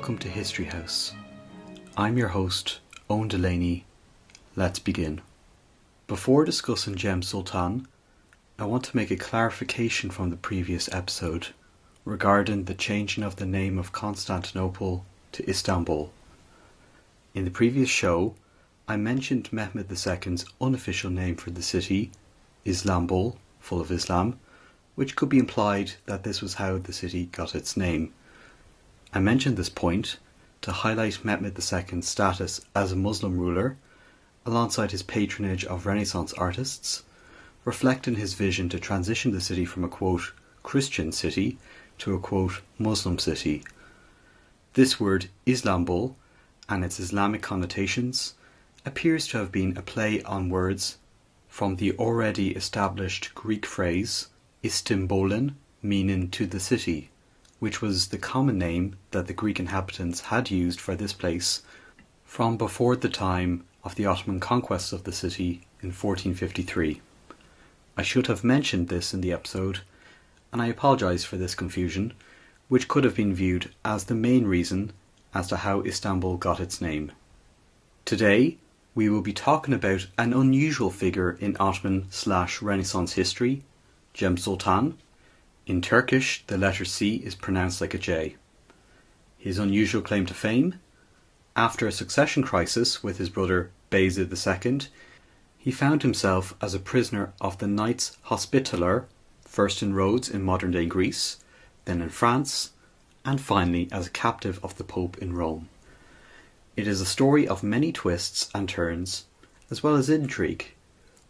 welcome to History House. I'm your host, Owen Delaney. Let's begin. Before discussing Jem Sultan, I want to make a clarification from the previous episode regarding the changing of the name of Constantinople to Istanbul. In the previous show, I mentioned Mehmed II's unofficial name for the city, Islambol, full of Islam, which could be implied that this was how the city got its name. I mentioned this point to highlight Mehmed II's status as a Muslim ruler, alongside his patronage of Renaissance artists, reflecting his vision to transition the city from a quote Christian city to a quote Muslim city. This word Islambol and its Islamic connotations appears to have been a play on words from the already established Greek phrase Istimbolin, meaning to the city, which was the common name that the Greek inhabitants had used for this place from before the time of the Ottoman conquest of the city in 1453. I should have mentioned this in the episode, and I apologise for this confusion, which could have been viewed as the main reason as to how Istanbul got its name. Today, we will be talking about an unusual figure in Ottoman/Renaissance history, Jem Sultan. In Turkish, the letter C is pronounced like a J. His unusual claim to fame: after a succession crisis with his brother Bayezid II, he found himself as a prisoner of the Knights Hospitaller, first in Rhodes in modern-day Greece, then in France, and finally as a captive of the Pope in Rome. It is a story of many twists and turns, as well as intrigue,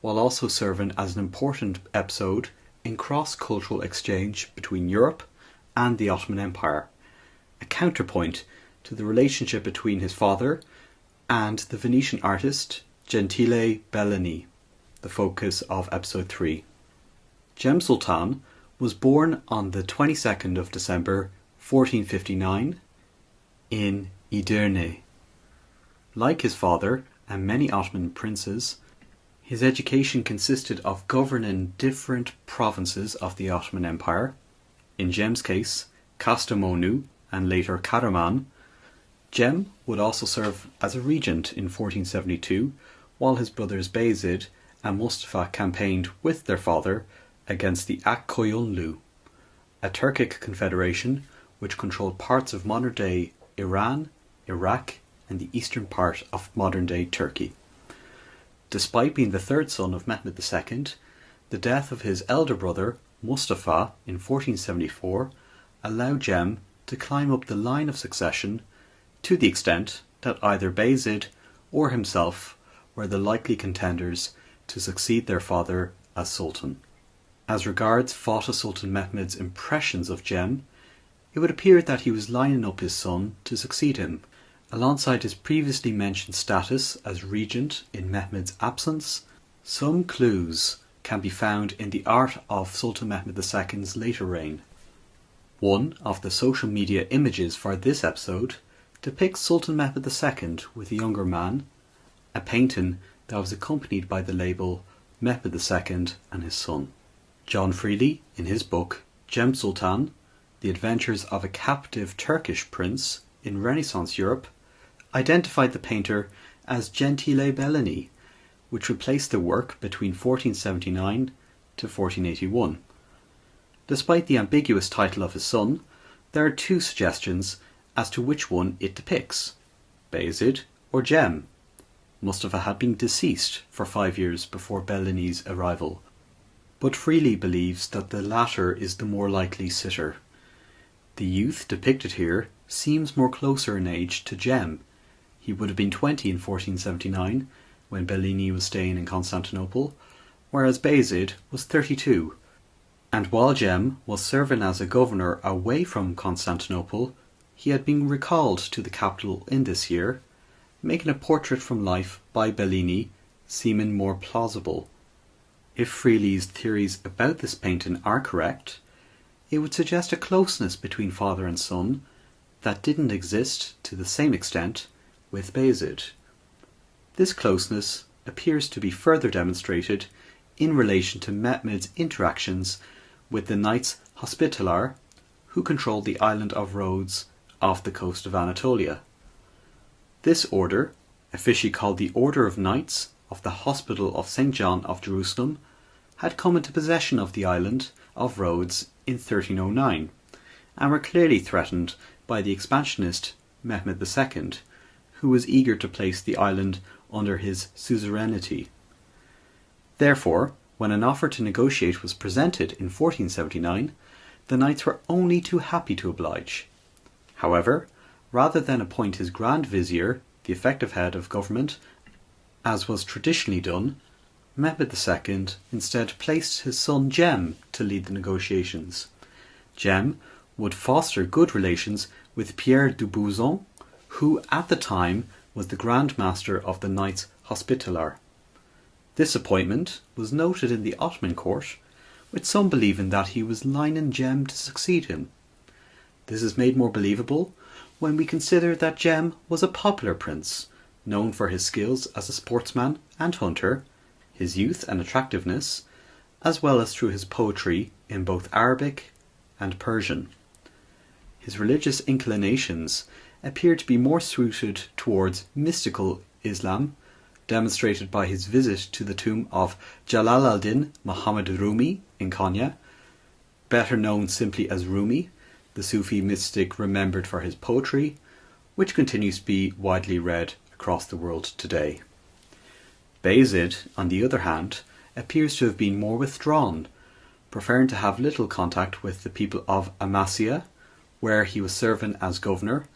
while also serving as an important episode in cross-cultural exchange between Europe and the Ottoman Empire, a counterpoint to the relationship between his father and the Venetian artist Gentile Bellini, the focus of episode 3. Jem Sultan was born on the 22nd of December 1459 in Edirne. Like his father and many Ottoman princes, his education consisted of governing different provinces of the Ottoman Empire, in Jem's case, Kastamonu and later Karaman. Jem would also serve as a regent in 1472, while his brothers Bayezid and Mustafa campaigned with their father against the Akkoyunlu, a Turkic confederation which controlled parts of modern-day Iran, Iraq, and the eastern part of modern-day Turkey. Despite being the third son of Mehmed II, the death of his elder brother Mustafa in 1474 allowed Jem to climb up the line of succession to the extent that either Bayezid or himself were the likely contenders to succeed their father as Sultan. As regards Fatih Sultan Mehmed's impressions of Jem, it would appear that he was lining up his son to succeed him. Alongside his previously mentioned status as regent in Mehmed's absence, some clues can be found in the art of Sultan Mehmed II's later reign. One of the social media images for this episode depicts Sultan Mehmed II with a younger man, a painting that was accompanied by the label Mehmed II and his son. John Freely, in his book Jem Sultan, The Adventures of a Captive Turkish Prince in Renaissance Europe, identified the painter as Gentile Bellini, which replaced the work between 1479 to 1481. Despite the ambiguous title of his son, there are two suggestions as to which one it depicts: Bayezid or Jem. Mustafa had been deceased for 5 years before Bellini's arrival, but Freely believes that the latter is the more likely sitter. The youth depicted here seems more closer in age to Jem. He would have been 20 in 1479 when Bellini was staying in Constantinople, whereas Bayezid was 32. And while Jem was serving as a governor away from Constantinople, he had been recalled to the capital in this year, making a portrait from life by Bellini seeming more plausible. If Freely's theories about this painting are correct, it would suggest a closeness between father and son that didn't exist to the same extent with Bayezid. This closeness appears to be further demonstrated in relation to Mehmed's interactions with the Knights Hospitaller, who controlled the island of Rhodes off the coast of Anatolia. This order, officially called the Order of Knights of the Hospital of St. John of Jerusalem, had come into possession of the island of Rhodes in 1309, and were clearly threatened by the expansionist Mehmed II, who was eager to place the island under his suzerainty. Therefore, when an offer to negotiate was presented in 1479, the knights were only too happy to oblige. However, rather than appoint his Grand Vizier, the effective head of government, as was traditionally done, Mehmed II instead placed his son Jem to lead the negotiations. Jem would foster good relations with Pierre de Bouzon, who at the time was the Grand Master of the Knights Hospitaller. This appointment was noted in the Ottoman court, with some believing that he was lining Jem to succeed him. This is made more believable when we consider that Jem was a popular prince, known for his skills as a sportsman and hunter, his youth and attractiveness, as well as through his poetry in both Arabic and Persian. His religious inclinations appear to be more suited towards mystical Islam, demonstrated by his visit to the tomb of Jalal al-Din Muhammad Rumi in Konya, better known simply as Rumi, the Sufi mystic remembered for his poetry, which continues to be widely read across the world today. Bayezid, on the other hand, appears to have been more withdrawn, preferring to have little contact with the people of Amasya, where he was serving as governor,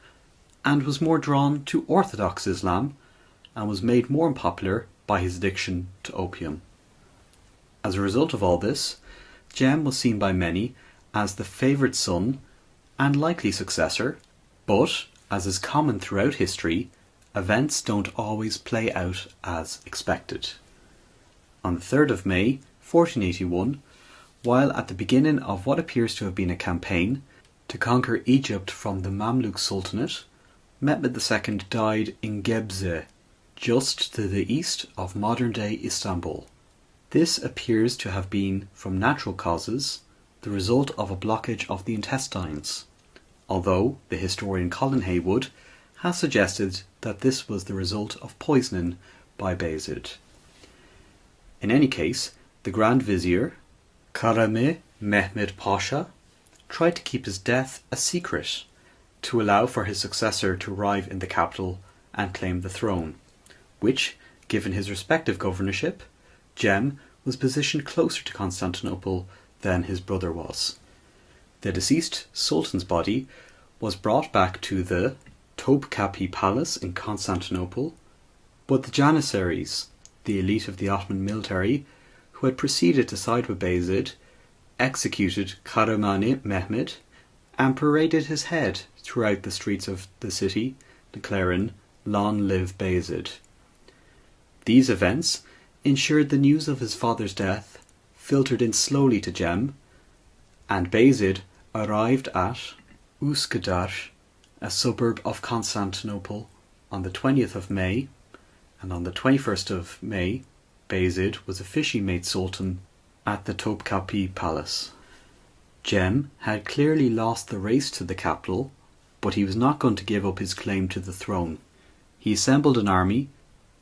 and was more drawn to Orthodox Islam, and was made more unpopular by his addiction to opium. As a result of all this, Jem was seen by many as the favoured son and likely successor, but, as is common throughout history, events don't always play out as expected. On the 3rd of May 1481, while at the beginning of what appears to have been a campaign to conquer Egypt from the Mamluk Sultanate, Mehmed II died in Gebze, just to the east of modern-day Istanbul. This appears to have been, from natural causes, the result of a blockage of the intestines, although the historian Colin Haywood has suggested that this was the result of poisoning by Bayezid. In any case, the Grand Vizier, Karame Mehmed Pasha, tried to keep his death a secret to allow for his successor to arrive in the capital and claim the throne, which, given his respective governorship, Jem was positioned closer to Constantinople than his brother was. The deceased sultan's body was brought back to the Topkapi Palace in Constantinople, but the Janissaries, the elite of the Ottoman military, who had proceeded to side with Bayezid, executed Karamani Mehmed and paraded his head throughout the streets of the city, declaring, "Long live Bayezid." These events ensured the news of his father's death filtered in slowly to Jem, and Bayezid arrived at Üsküdar, a suburb of Constantinople, on the 20th of May, and on the 21st of May, Bayezid was officially made Sultan at the Topkapi Palace. Jem had clearly lost the race to the capital, but he was not going to give up his claim to the throne. He assembled an army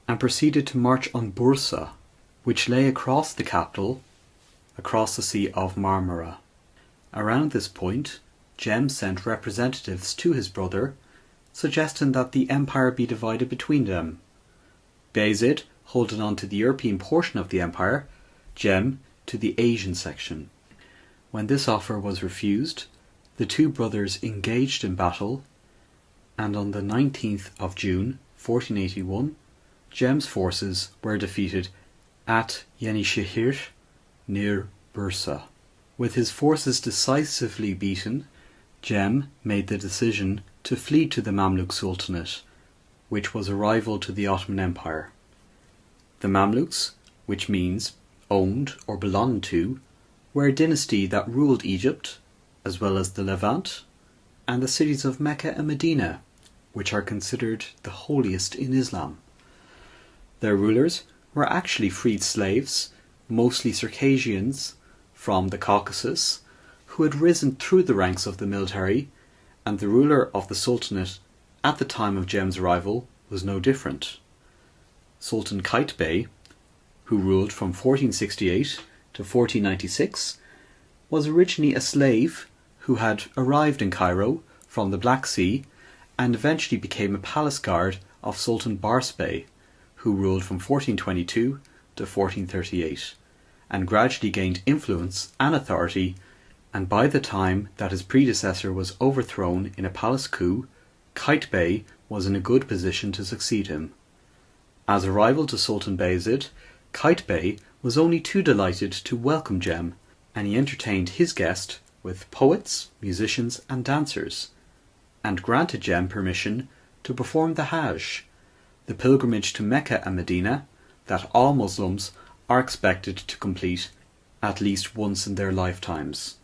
and proceeded to march on Bursa, which lay across the capital, across the Sea of Marmara. Around this point, Jem sent representatives to his brother, suggesting that the empire be divided between them. Bayezid holding on to the European portion of the empire, Jem to the Asian section. When this offer was refused, the two brothers engaged in battle, and on the 19th of June 1481, Jem's forces were defeated at Yenişehir, near Bursa. With his forces decisively beaten, Jem made the decision to flee to the Mamluk Sultanate, which was a rival to the Ottoman Empire. The Mamluks, which means owned or belonged to, were a dynasty that ruled Egypt, as well as the Levant, and the cities of Mecca and Medina, which are considered the holiest in Islam. Their rulers were actually freed slaves, mostly Circassians from the Caucasus, who had risen through the ranks of the military and the ruler of the Sultanate at the time of Jem's arrival was no different. Sultan Kite Bey, who ruled from 1468 to 1496, was originally a slave who had arrived in Cairo from the Black Sea and eventually became a palace guard of Sultan Bars Bey, who ruled from 1422 to 1438, and gradually gained influence and authority, and by the time that his predecessor was overthrown in a palace coup, Kite Bey was in a good position to succeed him. As a rival to Sultan Bayezid, Kite Bey was only too delighted to welcome Jem, and he entertained his guest with poets, musicians and dancers, and granted Jem permission to perform the Hajj, the pilgrimage to Mecca and Medina that all Muslims are expected to complete at least once in their lifetimes.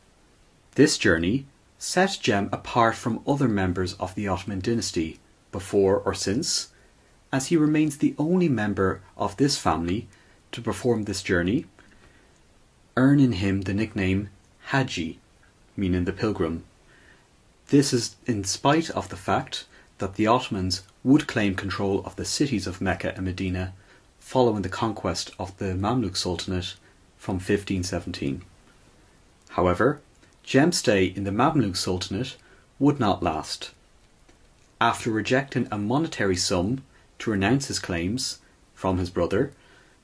This journey set Jem apart from other members of the Ottoman dynasty, before or since, as he remains the only member of this family to perform this journey, earning him the nickname Haji, meaning the pilgrim. This is in spite of the fact that the Ottomans would claim control of the cities of Mecca and Medina following the conquest of the Mamluk Sultanate from 1517. However, Jem's stay in the Mamluk Sultanate would not last. After rejecting a monetary sum to renounce his claims from his brother,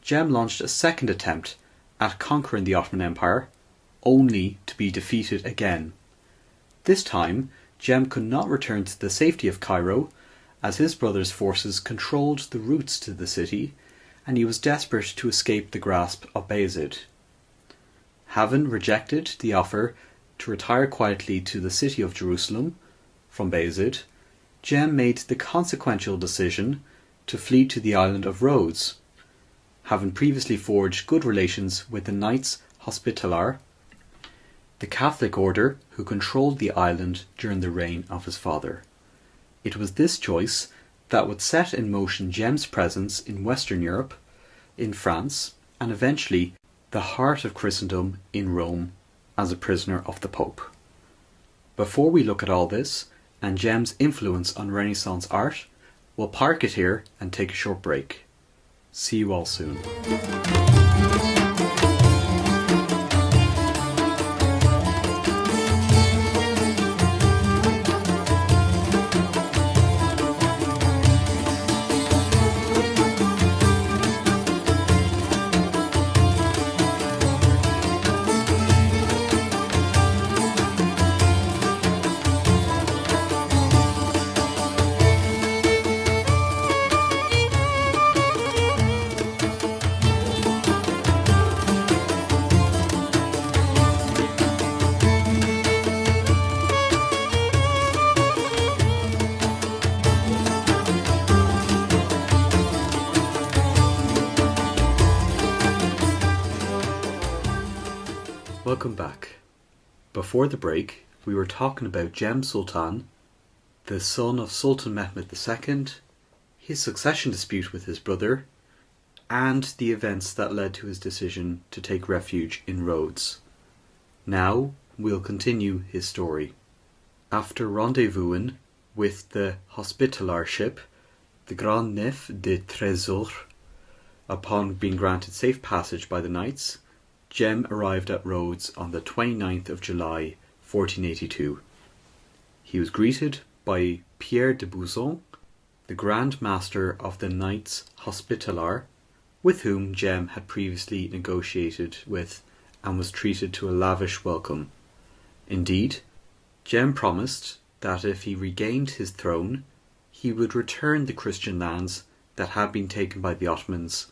Jem launched a second attempt at conquering the Ottoman Empire, only to be defeated again. This time, Jem could not return to the safety of Cairo, as his brother's forces controlled the routes to the city, and he was desperate to escape the grasp of Bayezid. Having rejected the offer to retire quietly to the city of Jerusalem from Bayezid, Jem made the consequential decision to flee to the island of Rhodes, having previously forged good relations with the Knights Hospitaller, the Catholic order who controlled the island during the reign of his father. It was this choice that would set in motion Jem's presence in Western Europe, in France, and eventually the heart of Christendom in Rome as a prisoner of the Pope. Before we look at all this and Jem's influence on Renaissance art, we'll park it here and take a short break. See you all soon. Welcome back. Before the break, we were talking about Jem Sultan, the son of Sultan Mehmed II, his succession dispute with his brother, and the events that led to his decision to take refuge in Rhodes. Now we'll continue his story. After rendezvousing with the Hospitaller ship, the Grand Nef de Trésor, upon being granted safe passage by the knights, Jem arrived at Rhodes on the 29th of July 1482. He was greeted by Pierre de Bouzon, the Grand Master of the Knights Hospitaller, with whom Jem had previously negotiated with and was treated to a lavish welcome. Indeed, Jem promised that if he regained his throne, he would return the Christian lands that had been taken by the Ottomans,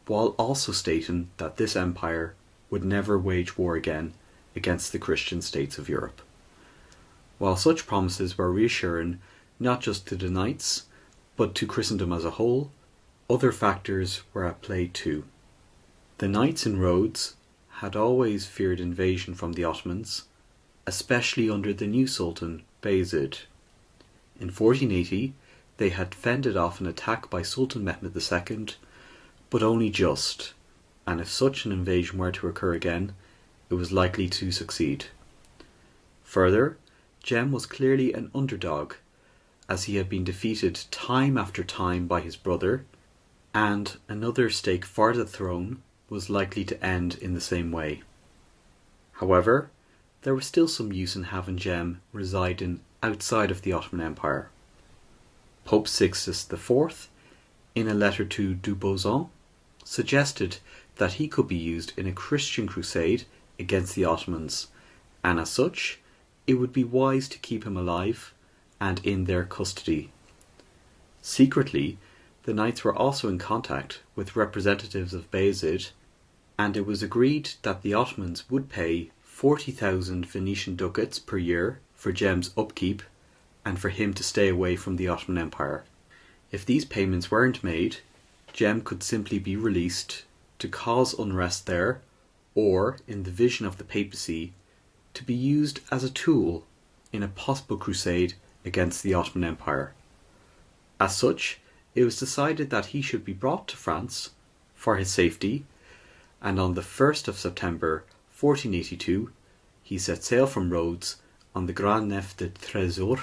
while also stating that this empire would never wage war again against the Christian states of Europe. While such promises were reassuring not just to the knights, but to Christendom as a whole, other factors were at play too. The knights in Rhodes had always feared invasion from the Ottomans, especially under the new Sultan, Bayezid. In 1480, they had fended off an attack by Sultan Mehmed II, but only just, and if such an invasion were to occur again, it was likely to succeed. Further, Jem was clearly an underdog, as he had been defeated time after time by his brother, and another stake for the throne was likely to end in the same way. However, there was still some use in having Jem residing outside of the Ottoman Empire. Pope Sixtus IV, in a letter to Dawson, suggested that he could be used in a Christian crusade against the Ottomans, and as such, it would be wise to keep him alive and in their custody. Secretly, the knights were also in contact with representatives of Bayezid, and it was agreed that the Ottomans would pay 40,000 Venetian ducats per year for Jem's upkeep and for him to stay away from the Ottoman Empire. If these payments weren't made, Jem could simply be released to cause unrest there, or, in the vision of the papacy, to be used as a tool in a possible crusade against the Ottoman Empire. As such, it was decided that he should be brought to France for his safety, and on the 1st of September 1482 he set sail from Rhodes on the Grand Nef de Trésor,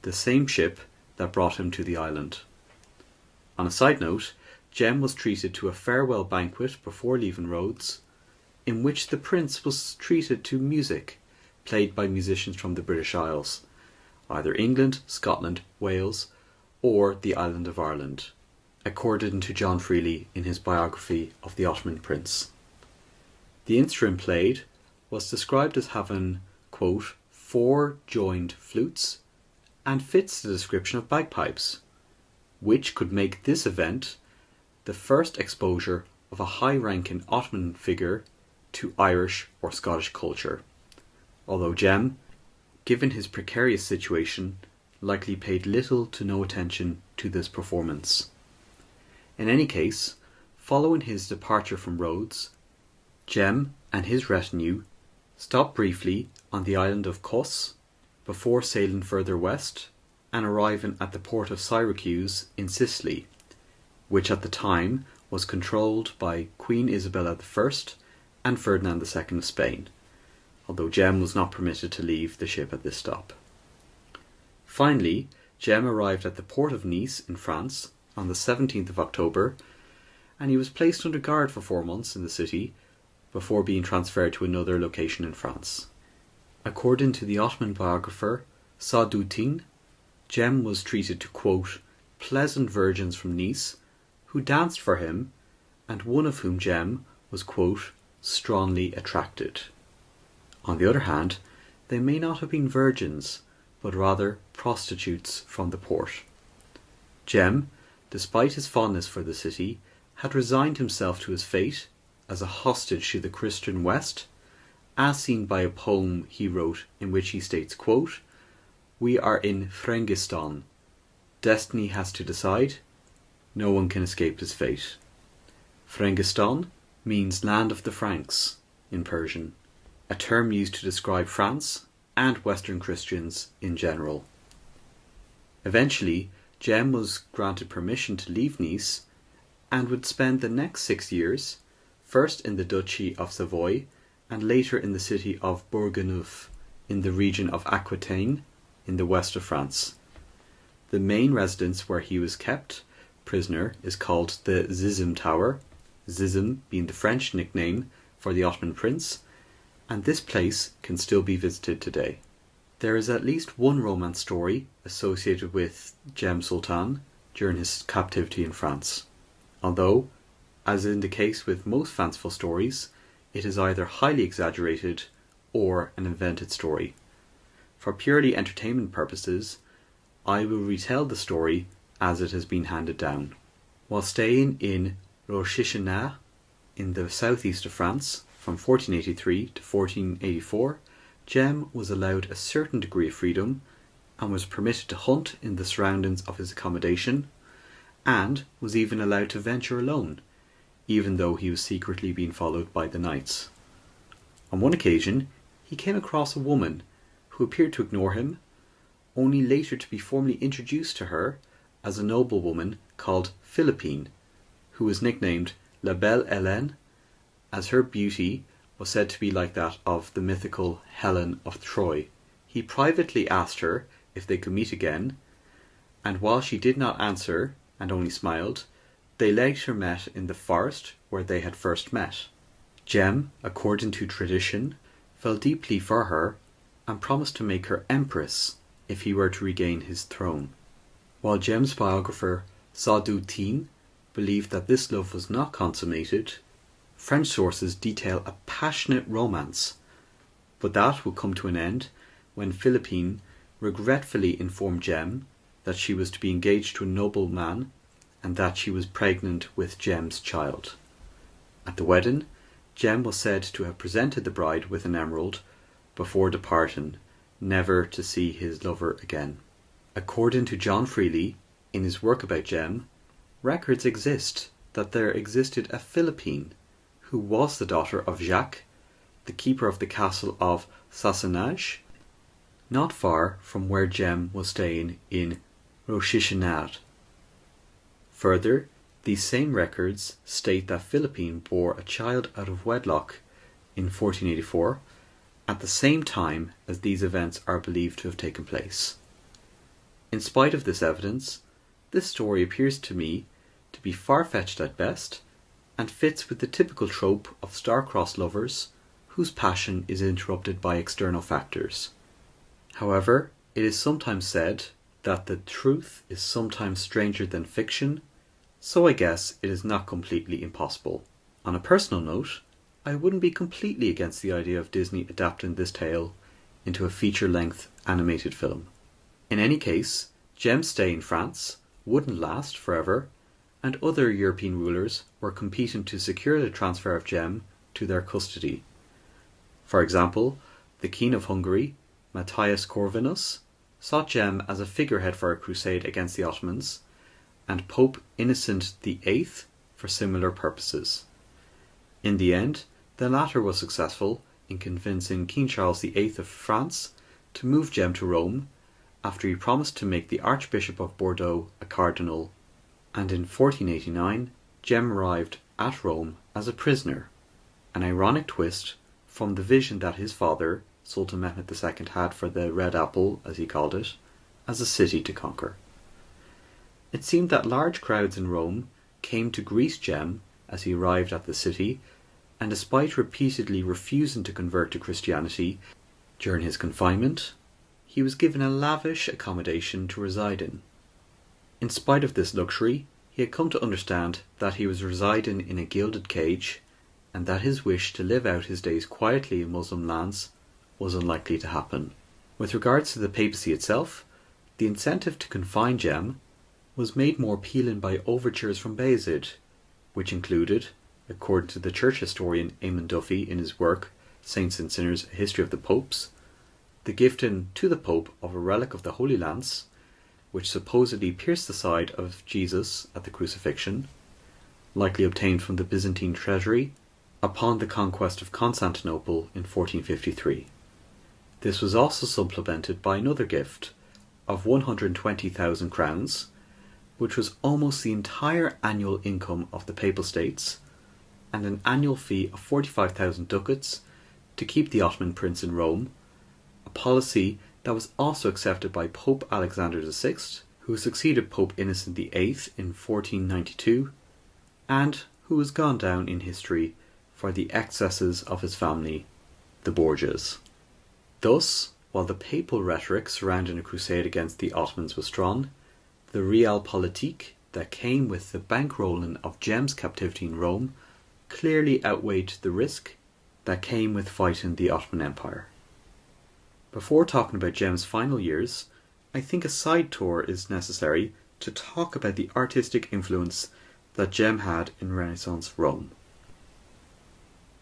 the same ship that brought him to the island. On a side note, Jem was treated to a farewell banquet before leaving Rhodes, in which the prince was treated to music played by musicians from the British Isles, either England, Scotland, Wales, or the island of Ireland, according to John Freely in his biography of the Ottoman Prince. The instrument played was described as having, quote, 4 joined flutes, and fits the description of bagpipes, which could make this event the first exposure of a high-ranking Ottoman figure to Irish or Scottish culture, although Jem, given his precarious situation, likely paid little to no attention to this performance. In any case, following his departure from Rhodes, Jem and his retinue stopped briefly on the island of Kos before sailing further west and arriving at the port of Syracuse in Sicily, which at the time was controlled by Queen Isabella I and Ferdinand II of Spain, although Jem was not permitted to leave the ship at this stop. Finally, Jem arrived at the port of Nice in France on the 17th of October, and he was placed under guard for 4 months in the city before being transferred to another location in France. According to the Ottoman biographer Sadutin, Jem was treated to, quote, pleasant virgins from Nice who danced for him, and one of whom Jem was, quote, strongly attracted. On the other hand, they may not have been virgins, but rather prostitutes from the port. Jem, despite his fondness for the city, had resigned himself to his fate as a hostage to the Christian West, as seen by a poem he wrote in which he states, quote, we are in Frangistan. Destiny has to decide. No one can escape his fate. Frangistan means land of the Franks in Persian, a term used to describe France and Western Christians in general. Eventually, Jem was granted permission to leave Nice and would spend the next 6 years, first in the Duchy of Savoy and later in the city of Bourgogne in the region of Aquitaine in the west of France. The main residence where he was kept prisoner is called the Zizim Tower, Zizim being the French nickname for the Ottoman prince, and this place can still be visited today. There is at least one romance story associated with Jem Sultan during his captivity in France, although, as in the case with most fanciful stories, it is either highly exaggerated or an invented story. For purely entertainment purposes, I will retell the story as it has been handed down. While staying in Rochechouart in the southeast of France from 1483 to 1484, Jem was allowed a certain degree of freedom and was permitted to hunt in the surroundings of his accommodation, and was even allowed to venture alone, even though he was secretly being followed by the knights. On one occasion, he came across a woman who appeared to ignore him, only later to be formally introduced to her as a noblewoman called Philippine, who was nicknamed La Belle Hélène, as her beauty was said to be like that of the mythical Helen of Troy He privately asked her if they could meet again, and while she did not answer and only smiled, they later met in the forest where they had first met. Jem, according to tradition, fell deeply for her and promised to make her empress if he were to regain his throne. While Jem's biographer Sadu Tin believed that this love was not consummated, French sources detail a passionate romance, but that would come to an end when Philippine regretfully informed Jem that she was to be engaged to a nobleman and that she was pregnant with Jem's child. At the wedding, Jem was said to have presented the bride with an emerald before departing, never to see his lover again. According to John Freely, in his work about Jem, records exist that there existed a Philippine who was the daughter of Jacques, the keeper of the castle of Sassenage, not far from where Jem was staying in Rochechouart. Further, these same records state that Philippine bore a child out of wedlock in 1484, at the same time as these events are believed to have taken place. In spite of this evidence, this story appears to me to be far-fetched at best, and fits with the typical trope of star-crossed lovers whose passion is interrupted by external factors. However, it is sometimes said that the truth is sometimes stranger than fiction, so I guess it is not completely impossible. On a personal note, I wouldn't be completely against the idea of Disney adapting this tale into a feature-length animated film. In any case, Jem's stay in France wouldn't last forever, and other European rulers were competing to secure the transfer of Jem to their custody. For example, the King of Hungary, Matthias Corvinus, saw Jem as a figurehead for a crusade against the Ottomans, and Pope Innocent VIII for similar purposes. In the end, the latter was successful in convincing King Charles VIII of France to move Jem to Rome after he promised to make the Archbishop of Bordeaux a cardinal, and in 1489 Jem arrived at Rome as a prisoner, an ironic twist from the vision that his father, Sultan Mehmed II, had for the Red Apple, as he called it, as a city to conquer. It seemed that large crowds in Rome came to greet Jem as he arrived at the city, and despite repeatedly refusing to convert to Christianity during his confinement, he was given a lavish accommodation to reside in. In spite of this luxury, he had come to understand that he was residing in a gilded cage, and that his wish to live out his days quietly in Muslim lands was unlikely to happen. With regards to the papacy itself, the incentive to confine Jem was made more appealing by overtures from Bayezid, which included, according to the church historian Eamon Duffy in his work Saints and Sinners: A History of the Popes, the gifting to the Pope of a relic of the Holy Lance, which supposedly pierced the side of Jesus at the crucifixion, likely obtained from the Byzantine treasury, upon the conquest of Constantinople in 1453. This was also supplemented by another gift of 120,000 crowns, which was almost the entire annual income of the Papal States, and an annual fee of 45,000 ducats to keep the Ottoman Prince in Rome, a policy that was also accepted by Pope Alexander VI, who succeeded Pope Innocent VIII in 1492, and who has gone down in history for the excesses of his family, the Borgias. Thus, while the papal rhetoric surrounding a crusade against the Ottomans was strong, the realpolitik that came with the bankrolling of Jem's captivity in Rome clearly outweighed the risk that came with fighting the Ottoman Empire. Before talking about Jem's final years, I think a side tour is necessary to talk about the artistic influence that Jem had in Renaissance Rome.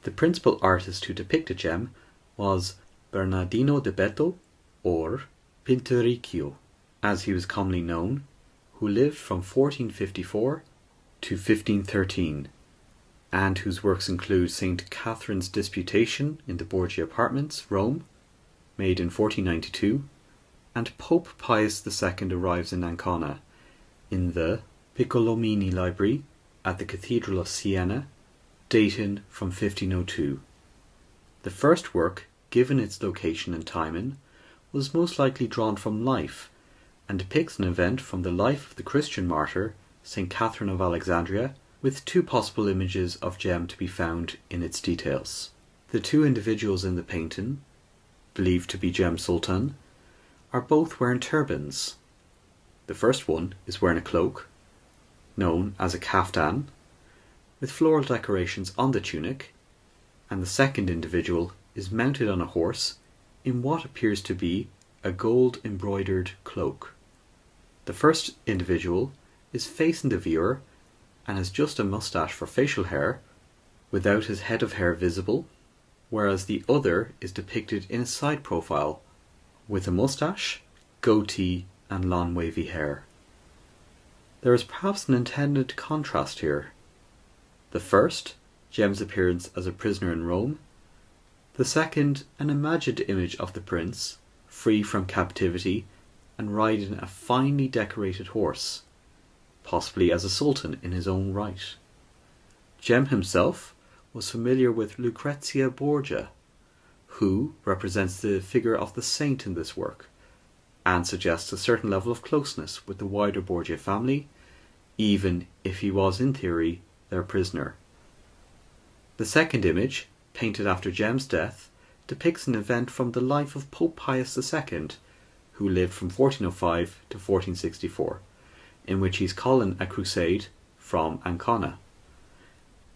The principal artist who depicted Jem was Bernardino de Beto, or Pinturicchio, as he was commonly known, who lived from 1454 to 1513, and whose works include St. Catherine's Disputation in the Borgia Apartments, Rome, made in 1492, and Pope Pius II arrives in Ancona, in the Piccolomini Library at the Cathedral of Siena, dating from 1502. The first work, given its location and timing, was most likely drawn from life and depicts an event from the life of the Christian martyr St. Catherine of Alexandria, with two possible images of Jem to be found in its details. The two individuals in the painting, believed to be Jem Sultan, are both wearing turbans. The first one is wearing a cloak, known as a kaftan, with floral decorations on the tunic, and the second individual is mounted on a horse in what appears to be a gold embroidered cloak. The first individual is facing the viewer and has just a moustache for facial hair, without his head of hair visible, whereas the other is depicted in a side profile with a moustache, goatee and long wavy hair. There is perhaps an intended contrast here. The first, Jem's appearance as a prisoner in Rome; the second, an imagined image of the prince, free from captivity and riding a finely decorated horse, possibly as a sultan in his own right. Jem himself was familiar with Lucrezia Borgia, who represents the figure of the saint in this work, and suggests a certain level of closeness with the wider Borgia family, even if he was in theory their prisoner. The second image, painted after Jem's death, depicts an event from the life of Pope Pius II, who lived from 1405 to 1464, in which he's calling a crusade from Ancona.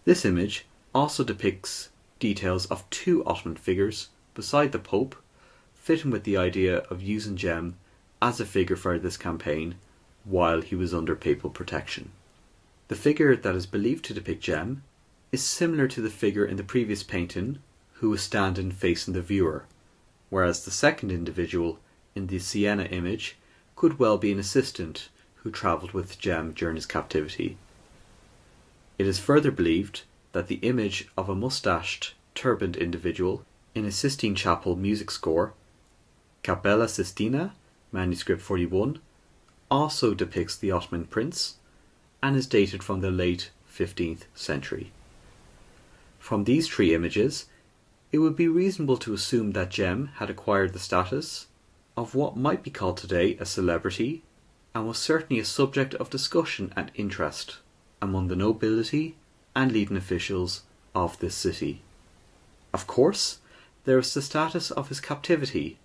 This image also depicts details of two Ottoman figures beside the Pope, fitting with the idea of using Jem as a figure for this campaign while he was under papal protection. The figure that is believed to depict Jem is similar to the figure in the previous painting, who was standing facing the viewer, whereas the second individual in the Siena image could well be an assistant who travelled with Jem during his captivity. It is further believed that the image of a moustached, turbaned individual in a Sistine Chapel Music Score, Capella Sistina, manuscript 41, also depicts the Ottoman prince and is dated from the late 15th century. From these three images, it would be reasonable to assume that Jem had acquired the status of what might be called today a celebrity, and was certainly a subject of discussion and interest among the nobility and leading officials of this city. Of course, there is the status of his captivity,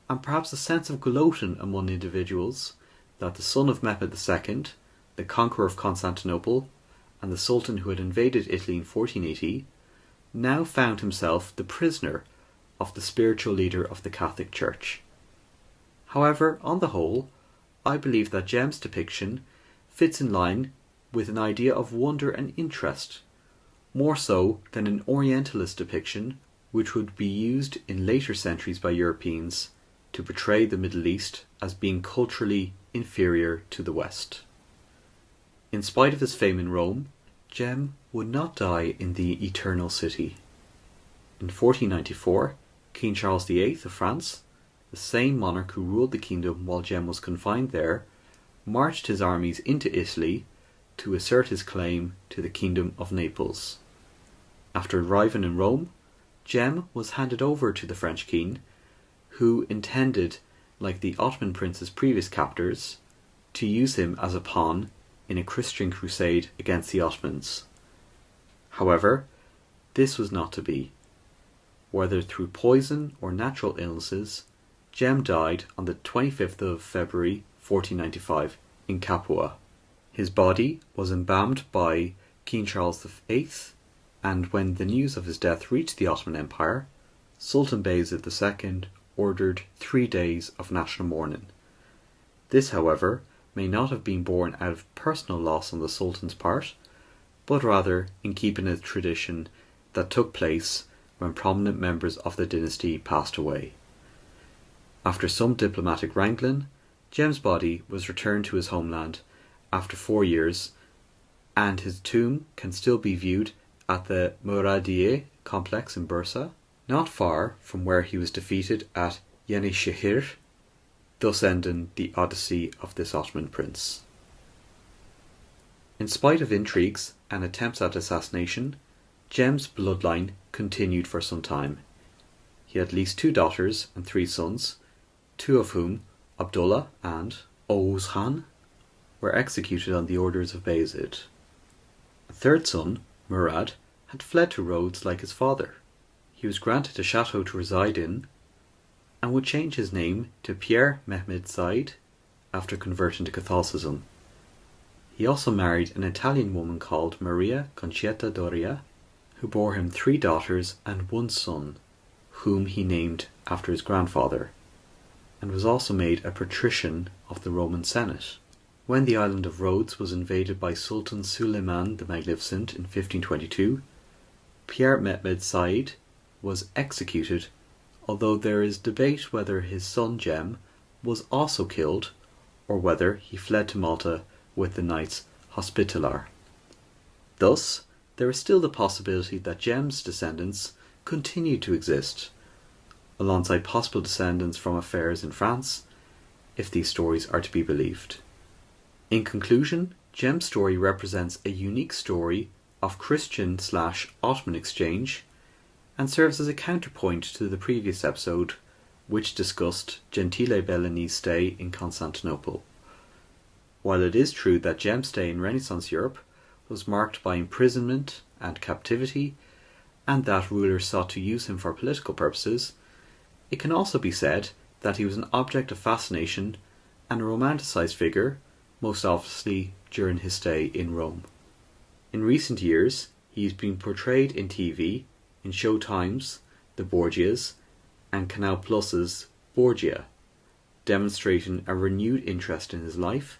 and perhaps a sense of gloating among individuals that the son of Mehmed II, the conqueror of Constantinople, and the Sultan who had invaded Italy in 1480, now found himself the prisoner of the spiritual leader of the Catholic Church. However, on the whole, I believe that Jem's depiction fits in line with an idea of wonder and interest, more so than an Orientalist depiction which would be used in later centuries by Europeans to portray the Middle East as being culturally inferior to the West. In spite of his fame in Rome, Jem would not die in the Eternal City. In 1494, King Charles VIII of France, the same monarch who ruled the kingdom while Jem was confined there, marched his armies into Italy to assert his claim to the Kingdom of Naples. After arriving in Rome, Jem was handed over to the French king, who intended, like the Ottoman prince's previous captors, to use him as a pawn in a Christian crusade against the Ottomans. However, this was not to be. Whether through poison or natural illnesses, Jem died on the 25th of February 1495 in Capua. His body was embalmed by King Charles VIII, and when the news of his death reached the Ottoman Empire, Sultan Bayezid II ordered 3 days of national mourning. This, however, may not have been born out of personal loss on the Sultan's part, but rather in keeping a tradition that took place when prominent members of the dynasty passed away. After some diplomatic wrangling, Jem's body was returned to his homeland after 4 years, and his tomb can still be viewed at the Muradiyeh complex in Bursa, not far from where he was defeated at Yenişehir, thus ending the odyssey of this Ottoman prince. In spite of intrigues and attempts at assassination, Jem's bloodline continued for some time. He had at least 2 daughters and 3 sons, two of whom, Abdullah and Oghuz Khan, were executed on the orders of Bayezid. A third son, Murad, had fled to Rhodes like his father. He was granted a chateau to reside in and would change his name to Pierre Mehmed Said after converting to Catholicism. He also married an Italian woman called Maria Concetta Doria, who bore him 3 daughters and 1 son, whom he named after his grandfather, and was also made a patrician of the Roman Senate. When the island of Rhodes was invaded by Sultan Suleiman the Magnificent in 1522, Pierre Mehmed Said was executed, although there is debate whether his son Jem was also killed or whether he fled to Malta with the Knights Hospitaller. Thus, there is still the possibility that Jem's descendants continue to exist, alongside possible descendants from affairs in France, if these stories are to be believed. In conclusion, Jem's story represents a unique story of Christian/Ottoman exchange and serves as a counterpoint to the previous episode, which discussed Gentile Bellini's stay in Constantinople. While it is true that Jem's stay in Renaissance Europe was marked by imprisonment and captivity, and that rulers sought to use him for political purposes, it can also be said that he was an object of fascination and a romanticised figure, most obviously during his stay in Rome. In recent years, he has been portrayed in TV, in Showtime's The Borgias and Canal Plus's Borgia, demonstrating a renewed interest in his life,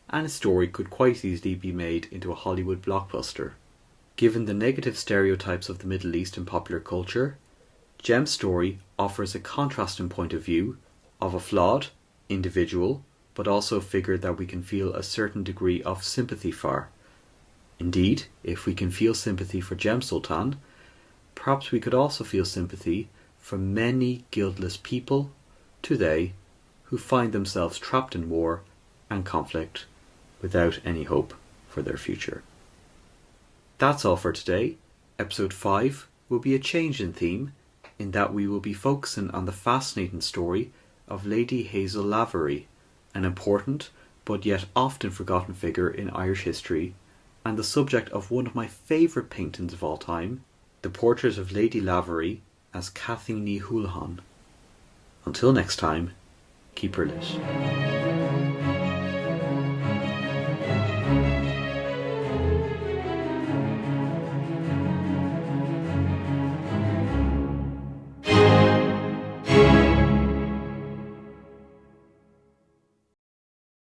and his story could quite easily be made into a Hollywood blockbuster. Given the negative stereotypes of the Middle East in popular culture, Jem's story offers a contrasting point of view of a flawed individual, but also a figure that we can feel a certain degree of sympathy for. Indeed, if we can feel sympathy for Jem Sultan, perhaps we could also feel sympathy for many guiltless people today who find themselves trapped in war and conflict without any hope for their future. That's all for today. Episode 5 will be a change in theme, in that we will be focusing on the fascinating story of Lady Hazel Lavery, an important but yet often forgotten figure in Irish history, and the subject of one of my favourite paintings of all time, the portrait of Lady Lavery as Cathy Ní Húlhan. Until next time, keep her lit.